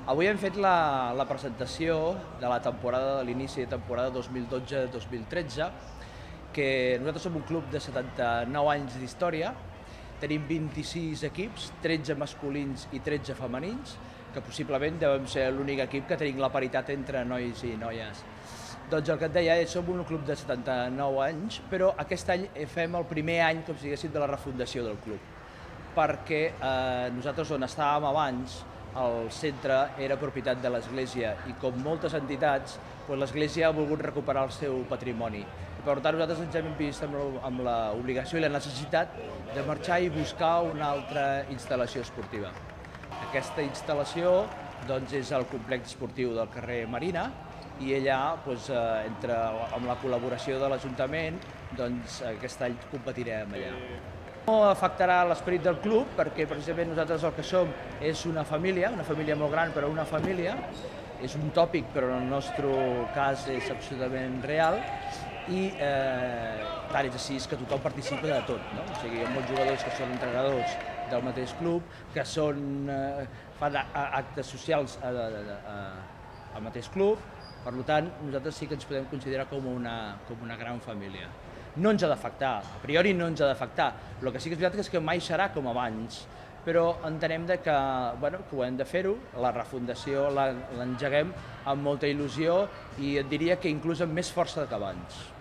Avui hem fet la presentació de la temporada, de l'inici de temporada 2012-2013, que nosaltres som un club de 79 anys d'història, tenim 26 equips, 13 masculins i 13 femenins, que possiblement devem ser l'únic equip que tenim la paritat entre nois i noies. Doncs el que et deia, som un club de 79 anys, però aquest any fem el primer any, com si diguéssim, de la refundació del club, perquè nosaltres on estàvem abans, el centre era propietat de l'Església i com moltes entitats, l'Església ha volgut recuperar el seu patrimoni. Per tant, nosaltres ens hem vist amb l'obligació i la necessitat de marxar i buscar una altra instal·lació esportiva. Aquesta instal·lació és el complex esportiu del carrer Marina i allà, amb la col·laboració de l'Ajuntament, aquest any competirem allà. No afectarà l'esperit del club perquè precisament nosaltres el que som és una família molt gran però una família, és un tòpic però en el nostre cas és absolutament real i tant és així que tothom participa de tot, no? O sigui, hi ha molts jugadors que són entrenadors del mateix club, que fan actes socials al mateix club, per tant nosaltres sí que ens podem considerar com una gran família. No ens ha d'afectar, a priori no ens ha d'afectar. El que sí que és veritat és que mai serà com abans, però entenem que ho hem de fer-ho, la refundació l'engeguem amb molta il·lusió i et diria que inclús amb més força que abans.